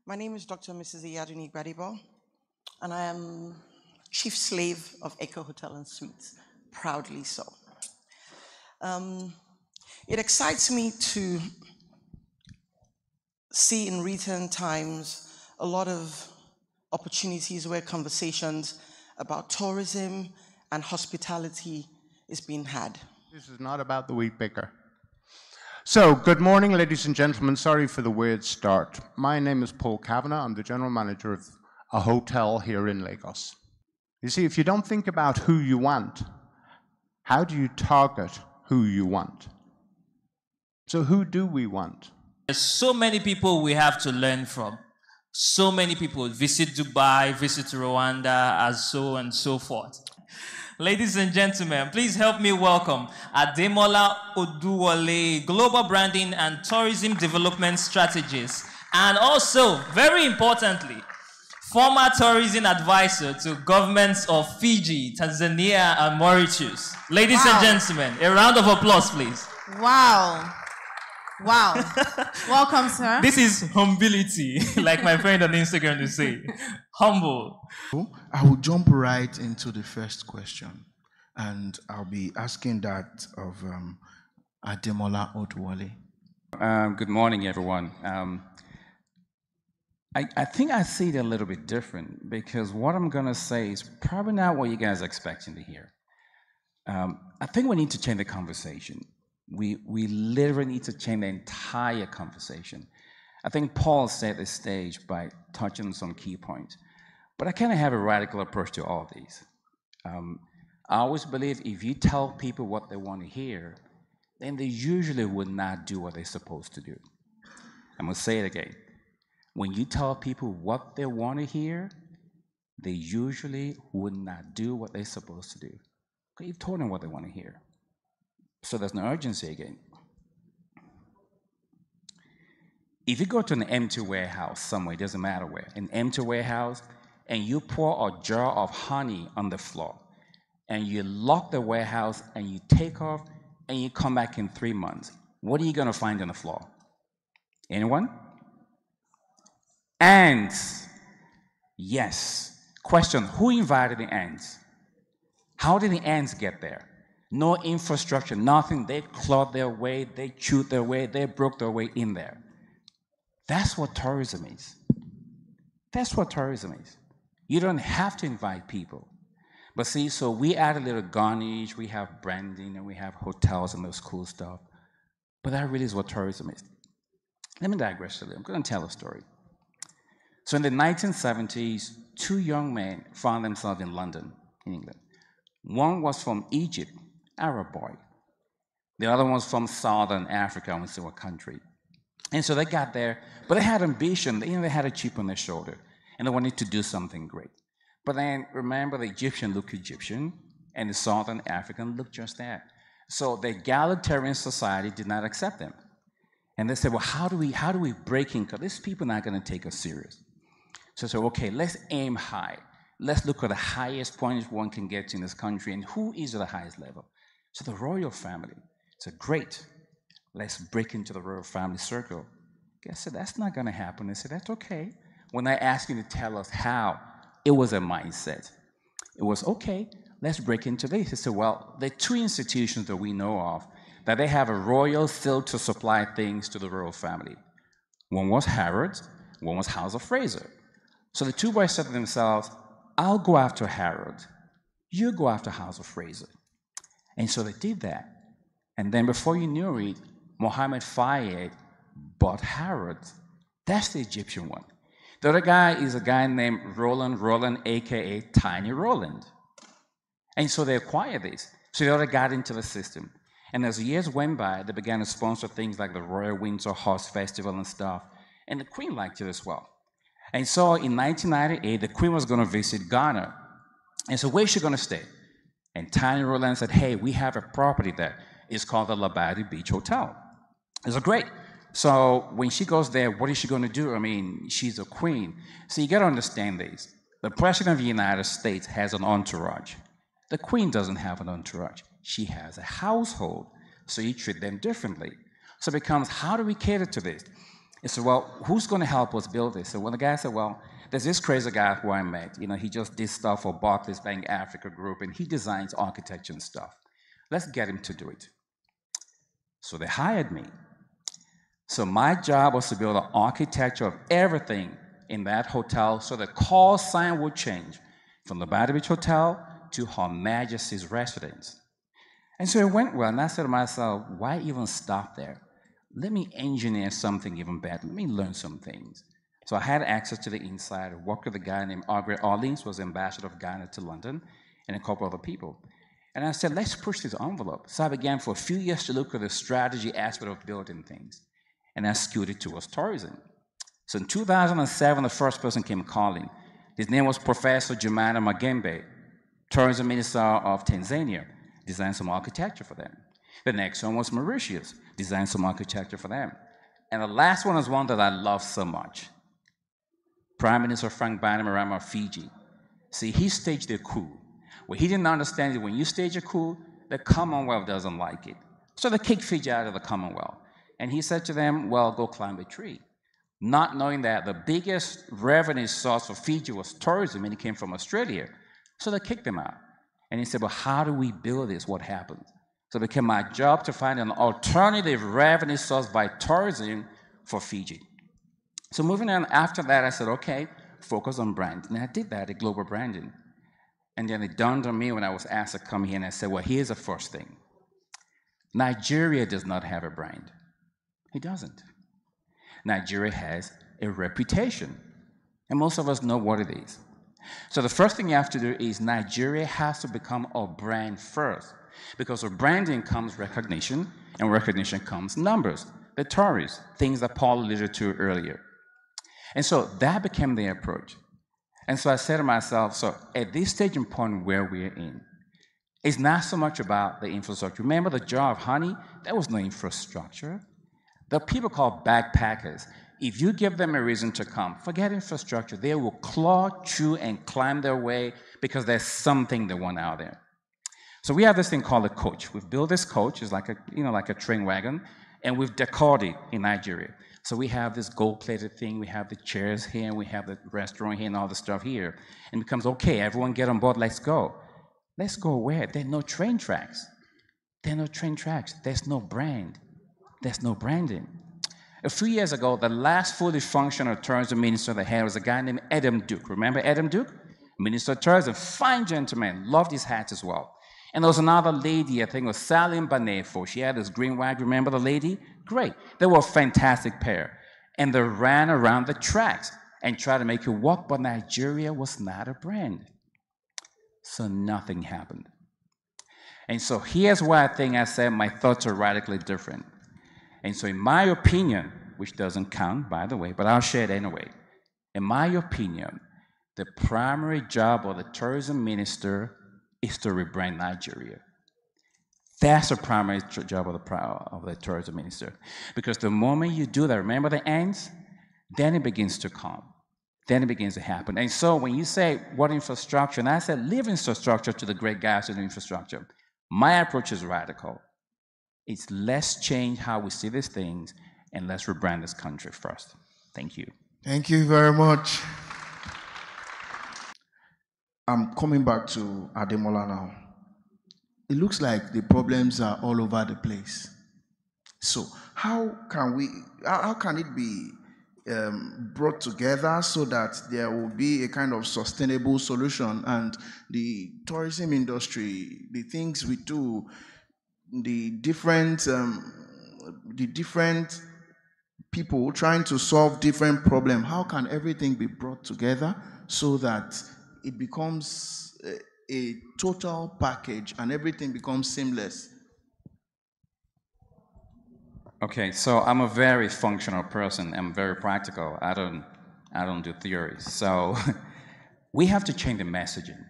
My name is Dr. Mrs. Iyaduni Gbadibo, and I am Chief Slave of Eko Hotel Suites, proudly so. It excites me to see in recent times a lot of opportunities where conversations about tourism and hospitality is being had. This is not about the wheat picker. So, good morning, ladies and gentlemen. Sorry for the weird start. My name is Paul Kavanagh. I'm the general manager of a hotel here in Lagos. You see, if you don't think about who you want, how do you target who you want? So who do we want? There's so many people we have to learn from. So many people visit Dubai, visit Rwanda, and so forth. Ladies and gentlemen, please help me welcome Ademola Oduwole, Global Branding and Tourism Development Strategist, and also, very importantly, former tourism advisor to governments of Fiji, Tanzania, and Mauritius. Ladies and gentlemen, a round of applause, please. Wow. Wow. Welcome, sir. This is humility, like my friend on Instagram would say. Humble. I will jump right into the first question, and I'll be asking that of Ademola Oduwole. Good morning, everyone. I think I see it a little bit different, because what I'm going to say is probably not what you guys are expecting to hear. I think we need to change the conversation. We literally need to change the entire conversation. I think Paul set the stage by touching on some key points. But I kind of have a radical approach to all of these. I always believe if you tell people what they want to hear, then they usually would not do what they're supposed to do. I'm going to say it again. When you tell people what they want to hear, they usually would not do what they're supposed to do. Because you've told them what they want to hear. So there's no urgency again. If you go to an empty warehouse somewhere, it doesn't matter where, an empty warehouse, and you pour a jar of honey on the floor, and you lock the warehouse, and you take off, and you come back in 3 months, what are you going to find on the floor? Anyone? Ants. Yes. Question, who invited the ants? How did the ants get there? No infrastructure, nothing. They clawed their way, they chewed their way, they broke their way in there. That's what tourism is. That's what tourism is. You don't have to invite people. But see, so we add a little garnish, we have branding, and we have hotels and those cool stuff. But that really is what tourism is. Let me digress a little. I'm going to tell a story. So in the 1970s, two young men found themselves in London, in England. One was from Egypt, Arab boy. The other one was from Southern Africa, I won't say what country. And so they got there, but they had ambition. They had a chip on their shoulder, and they wanted to do something great. But then, remember, the Egyptian looked Egyptian, and the Southern African looked just that. So the egalitarian society did not accept them. And they said, well, how do we break in? Because these people are not going to take us serious. So they said, okay, let's aim high. Let's look at the highest point one can get to in this country, and who is at the highest level? So the royal family. So great, let's break into the royal family circle. I said, that's not going to happen. They said, that's okay. When I asked you to tell us how, it was a mindset. It was, okay, let's break into this. He said, well, there are two institutions that we know of that they have a royal seal to supply things to the royal family. One was Harrods, one was House of Fraser. So the two boys said to themselves, I'll go after Harrods, you go after House of Fraser. And so they did that. And then before you knew it, Mohammed Fayed bought Harrods. That's the Egyptian one. The other guy is a guy named Roland, aka Tiny Roland. And so they acquired this. So the other got into the system. And as years went by, they began to sponsor things like the Royal Windsor Horse Festival and stuff. And the Queen liked it as well. And so in 1998, the Queen was going to visit Ghana. And so where's she going to stay? And Tiny Roland said, hey, we have a property there. It's called the Labadi Beach Hotel. I said, great. So when she goes there, what is she going to do? I mean, she's a queen. So you got to understand this. The President of the United States has an entourage. The Queen doesn't have an entourage. She has a household. So you treat them differently. So it becomes, how do we cater to this? He said, well, who's going to help us build this? So when the guy said, well, there's this crazy guy who I met. He just did stuff for Barclays Bank Africa Group, and he designs architecture and stuff. Let's get him to do it. So they hired me. So my job was to build an architecture of everything in that hotel so the call sign would change from the Bada Beach Hotel to Her Majesty's residence. And so it went well, and I said to myself, why even stop there? Let me engineer something even better. Let me learn some things. So I had access to the inside. I worked with a guy named Aubrey Orleans, who was ambassador of Ghana to London, and a couple other people. And I said, let's push this envelope. So I began for a few years to look at the strategy aspect of building things. And I skewed it towards tourism. So in 2007, the first person came calling. His name was Professor Jumana Magembe, tourism minister of Tanzania, designed some architecture for them. The next one was Mauritius, designed some architecture for them. And the last one is one that I love so much. Prime Minister Frank Bainimarama of Fiji. See, he staged a coup. What he didn't understand is when you stage a coup, the Commonwealth doesn't like it. So they kicked Fiji out of the Commonwealth. And he said to them, well, go climb a tree. Not knowing that the biggest revenue source for Fiji was tourism, and it came from Australia. So they kicked them out. And he said, well, how do we build this? What happens? So it became my job to find an alternative revenue source by tourism for Fiji. So moving on after that, I said, okay, focus on brand. And I did that at Global Branding. And then it dawned on me when I was asked to come here, and I said, well, here's the first thing. Nigeria does not have a brand. It doesn't. Nigeria has a reputation, and most of us know what it is. So the first thing you have to do is Nigeria has to become a brand first, because with branding comes recognition, and recognition comes numbers, the tourists, things that Paul alluded to earlier. And so that became the approach. And so I said to myself, so at this staging point where we're in, it's not so much about the infrastructure. Remember the jar of honey? There was no infrastructure. The people called backpackers, if you give them a reason to come, forget infrastructure. They will claw, chew, and climb their way because there's something they want out there. So we have this thing called a coach. We've built this coach. It's like a train wagon, and we've decored it in Nigeria. So we have this gold-plated thing. We have the chairs here, and we have the restaurant here, and all the stuff here. And it becomes, okay, everyone get on board. Let's go. Let's go where? There are no train tracks. There are no train tracks. There's no brand. There's no branding. A few years ago, the last fully functional tourism minister they had was a guy named Adam Duke. Remember Adam Duke? Minister of Tourism, fine gentleman, loved his hat as well. And there was another lady, I think it was Salim Banefo. She had this green wag, remember the lady? Great. They were a fantastic pair. And they ran around the tracks and tried to make it work, but Nigeria was not a brand. So nothing happened. And so here's why I said my thoughts are radically different. And so in my opinion, which doesn't count, by the way, but I'll share it anyway. In my opinion, the primary job of the tourism minister is to rebrand Nigeria. That's the primary job of the tourism minister. Because the moment you do that, remember the ants? Then it begins to come. Then it begins to happen. And so when you say, what infrastructure? And I said, leave infrastructure to the great guys who do infrastructure. My approach is radical. It's let's change how we see these things, and let's rebrand this country first. Thank you. Thank you very much. I'm coming back to Ademola now. It looks like the problems are all over the place. So how can it be brought together so that there will be a kind of sustainable solution, and the tourism industry, the things we do, the different people trying to solve different problems, how can everything be brought together so that it becomes a total package and everything becomes seamless? Okay, so I'm a very functional person. I'm very practical. I don't do theories. So we have to change the messaging.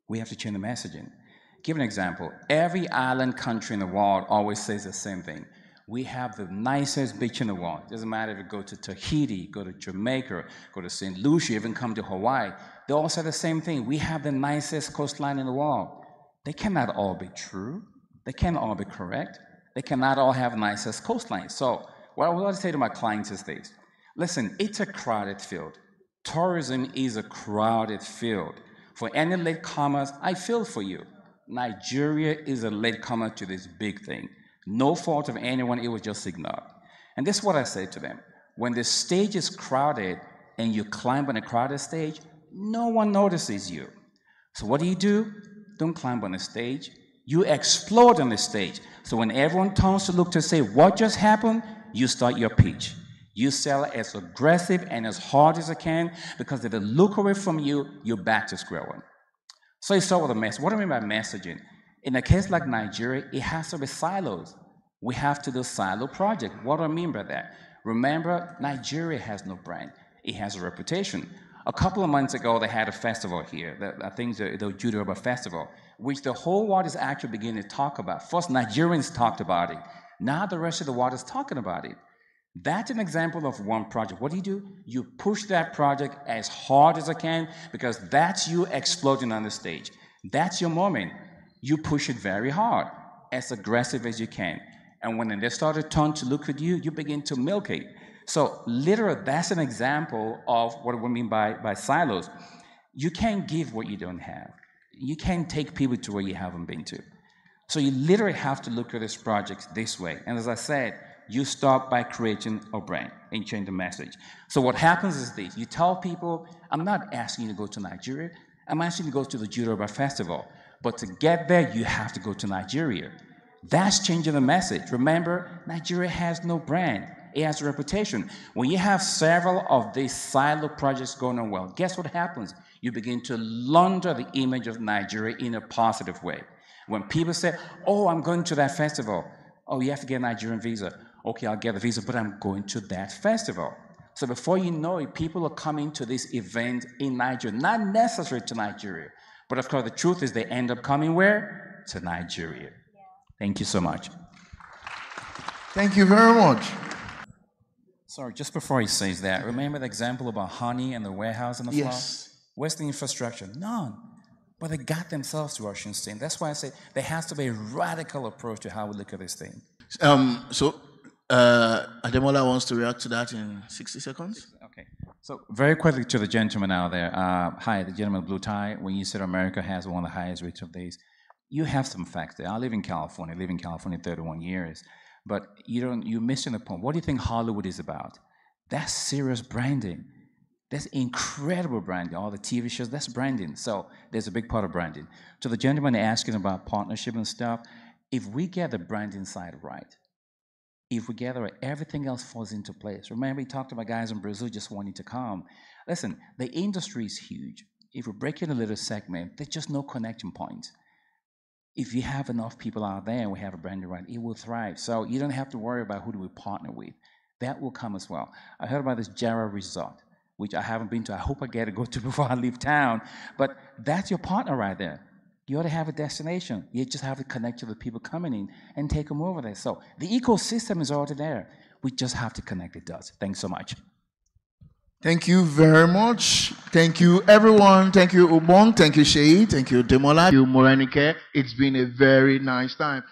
We have to change the messaging. Give an example. Every island country in the world always says the same thing. We have the nicest beach in the world. It doesn't matter if you go to Tahiti, go to Jamaica, go to St. Lucia, even come to Hawaii. They all say the same thing. We have the nicest coastline in the world. They cannot all be true. They cannot all be correct. They cannot all have nicest coastline. So what I would like to say to my clients is this. Listen, it's a crowded field. Tourism is a crowded field. For any latecomers, I feel for you. Nigeria is a latecomer to this big thing. No fault of anyone, it was just ignored. And this is what I say to them. When the stage is crowded and you climb on a crowded stage, no one notices you. So what do? Don't climb on the stage. You explode on the stage. So when everyone turns to look to say, what just happened? You start your pitch. You sell as aggressive and as hard as you can, because if they look away from you, you're back to square one. So you start with a message. What do I mean by messaging? In a case like Nigeria, it has to be silos. We have to do silo project. What do I mean by that? Remember, Nigeria has no brand. It has a reputation. A couple of months ago, they had a festival here. I think the Yoruba Festival, which the whole world is actually beginning to talk about. First, Nigerians talked about it. Now the rest of the world is talking about it. That's an example of one project. What do? You push that project as hard as I can, because that's you exploding on the stage. That's your moment. You push it very hard, as aggressive as you can. And when they start to turn to look at you, you begin to milk it. So literally, that's an example of what we mean by silos. You can't give what you don't have. You can't take people to where you haven't been to. So you literally have to look at this project this way. And as I said, you start by creating a brand and change the message. So what happens is this. You tell people, I'm not asking you to go to Nigeria. I'm asking you to go to the Yoruba Festival. But to get there, you have to go to Nigeria. That's changing the message. Remember, Nigeria has no brand. It has a reputation. When you have several of these silo projects going on well, guess what happens? You begin to launder the image of Nigeria in a positive way. When people say, oh, I'm going to that festival. Oh, you have to get a Nigerian visa. Okay, I'll get the visa, but I'm going to that festival. So before you know it, people are coming to this event in Nigeria, not necessarily to Nigeria. But of course, the truth is they end up coming where? To Nigeria. Thank you so much. Thank you very much. Sorry, just before he says that, remember the example about honey and the warehouse on the floor? Yes. Where's the infrastructure? None. But they got themselves to Washington State. That's why I say there has to be a radical approach to how we look at this thing. Ademola wants to react to that in 60 seconds. Okay. So very quickly to the gentleman out there. Hi, the gentleman with blue tie. When you said America has one of the highest rates of these, you have some facts there. I live in California. I live in California 31 years. But you're missing the point. What do you think Hollywood is about? That's serious branding. That's incredible branding. All the TV shows, that's branding. So there's a big part of branding. To the gentleman asking about partnership and stuff, if we get the branding side right, if we get it right, everything else falls into place. Remember, we talked about guys in Brazil just wanting to come. Listen, the industry is huge. If we break it a little segment, there's just no connection points. If you have enough people out there and we have a branding right, it will thrive. So you don't have to worry about who do we partner with. That will come as well. I heard about this Jara Resort, which I haven't been to. I hope I get to go to before I leave town. But that's your partner right there. You ought to have a destination. You just have to connect to the people coming in and take them over there. So the ecosystem is already there. We just have to connect the dots. Thanks so much. Thank you very much. Thank you, everyone. Thank you, Ubong. Thank you, Sheyi. Thank you, Ademola. Thank you, Morenike. It's been a very nice time.